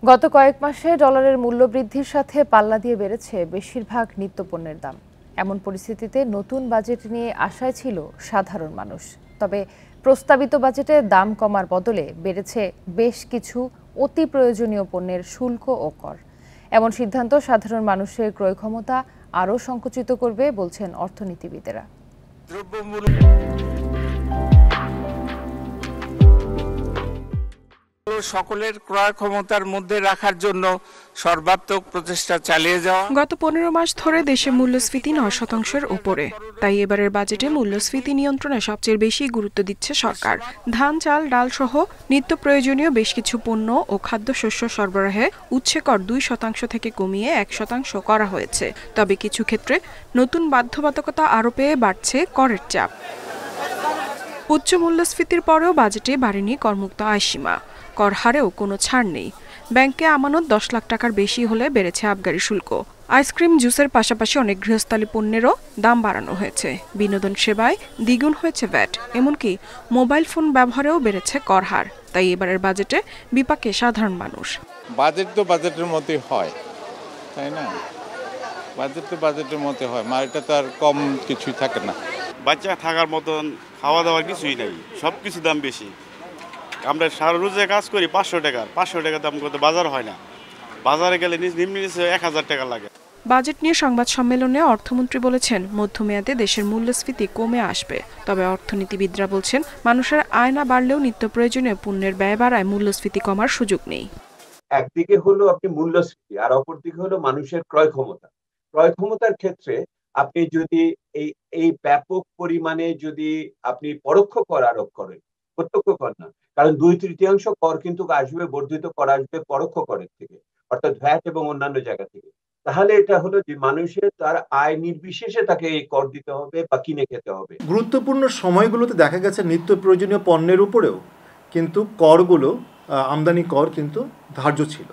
গত কয়েক মাসে ডলারের মূল্য বৃদ্ধির সাথে পাল্লা দিয়ে বেড়েছে বেশিরভাগ নিত্যপণ্যের দাম। এমন পরিস্থিতিতে নতুন বাজেট নিয়ে আশায় ছিল সাধারণ মানুষ। তবে প্রস্তাবিত বাজেটে দাম কমার বদলে বেড়েছে বেশ কিছু অতি প্রয়োজনীয় পণ্যের শুল্ক ও কর। এমন সিদ্ধান্ত সাধারণ মানুষের ক্রয় ক্ষমতা আরও সংকুচিত করবে বলছেন অর্থনীতিবিদেরা। সকলের ক্রয় ক্ষমতার মধ্যে রাখার জন্য সর্বাত্মক প্রচেষ্টা চালিয়ে যাওয়া। গত 15 মাস ধরে দেশে মূল্যস্ফীতি 9%-এর উপরে। তাই এবারের বাজেটে মূল্যস্ফীতি নিয়ন্ত্রণে সবচেয়ে বেশি গুরুত্ব দিচ্ছে সরকার। ধান, চাল, ডাল সহ নিত্য প্রয়োজনীয় বেশ কিছু পণ্য ও খাদ্যশস্য সরবরাহে উৎসে কর 2% থেকে কমিয়ে 1% করা হয়েছে। তবে কিছু ক্ষেত্রে নতুন বাধ্যবাধকতা আরোপে বাড়ছে করের চাপ। উচ্চ মূল্যস্ফীতির পরেও বাজেটে বাড়েনি করমুক্ত আয়সীমা। কর হারেও কোনো ছাড় নেই। ব্যাংকে আমানত 10 লাখ টাকার বেশি হলে বেড়েছে আবগারি শুল্ক। আইসক্রিম, জুসের পাশাপাশি অনেক গৃহস্থালী পণ্যেরও দাম বাড়ানো হয়েছে। বিনোদন সেবায় দ্বিগুণ হয়েছে ভ্যাট। এমনকি মোবাইল ফোন ব্যবহারেও বেড়েছে কর হার। তাই এবারের বাজেটে বিপাকে সাধারণ মানুষ। বাজেট তো বাজেটের মতোই হয়, তাই না? বাজেট তো বাজেটের মতো হয়, এটা তো আর কম কিছুই থাকে না। বাচ্চা থাকার মতন খাওয়া দাওয়ার কিছুই নাই, সব কিছু দাম বেশি। আমরা সারা রোজে কাজ করি 500 টাকা দাম করতে বাজার হয় না। বাজারে গেলে নিম্ন 1000 টাকা লাগে। বাজেট নিয়ে সংবাদ সম্মেলনে অর্থমন্ত্রী বলেছেন, মধ্যমেয়াদে দেশের মূল্যস্ফীতি কমে আসবে। তবে অর্থনীতিবিদরা বলছেন, মানুষের আয় না বাড়লেও নিত্য প্রয়োজনীয় পণ্যের ব্যয় বাড়ায় মূল্যস্ফীতি কমার সুযোগ নেই। একদিকে হলো আপনি মূল্যস্ফীতি, আর অপরদিকে হলো মানুষের ক্রয় ক্ষমতা। ক্রয় ক্ষমতার ক্ষেত্রে আপনি যদি এই ব্যাপক পরিমাণে যদি আপনি পরোক্ষ কর আরোপ করেন, প্রত্যক্ষ কর না, কারণ 2/3 কর কিন্তু আসবে, বর্ধিত কর আসবে পরোক্ষ করের থেকে, অর্থাৎ ভ্যাট এবং অন্যান্য জায়গা থেকে। তাহলে এটা হলো যে মানুষের তার আয় নির্বিশেষে তাকে এই কর দিতে হবে বা কিনে খেতে হবে। গুরুত্বপূর্ণ সময়গুলোতে দেখা গেছে নিত্য প্রয়োজনীয় পণ্যের উপরেও কিন্তু করগুলো, আমদানি কর কিন্তু ধার্য ছিল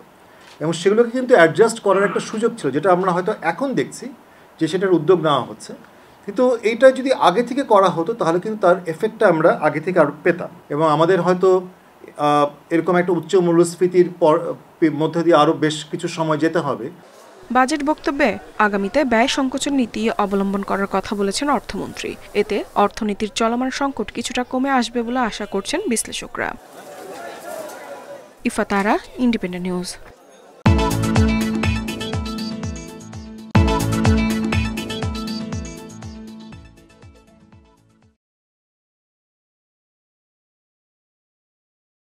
এবং সেগুলোকে কিন্তু অ্যাডজাস্ট করার একটা সুযোগ ছিল, যেটা আমরা হয়তো এখন দেখছি যে সেটার উদ্যোগ নেওয়া হচ্ছে। কিন্তু এইটা যদি আগে থেকে করা হতো তাহলে কিন্তু তার এফেক্টটা আমরা আগে থেকে আরও পেতাম এবং আমাদের হয়তো এরকম একটা উচ্চ মূল্যস্ফীতির মধ্যে দিয়ে আরও বেশ কিছু সময় যেতে হবে। বাজেট বক্তব্যে আগামীতে ব্যয় সংকোচন নীতি অবলম্বন করার কথা বলেছেন অর্থমন্ত্রী। এতে অর্থনীতির চলমান সংকট কিছুটা কমে আসবে বলে আশা করছেন বিশ্লেষকরা। ইফাত আরা, ইন্ডিপেন্ডেন্ট নিউজ।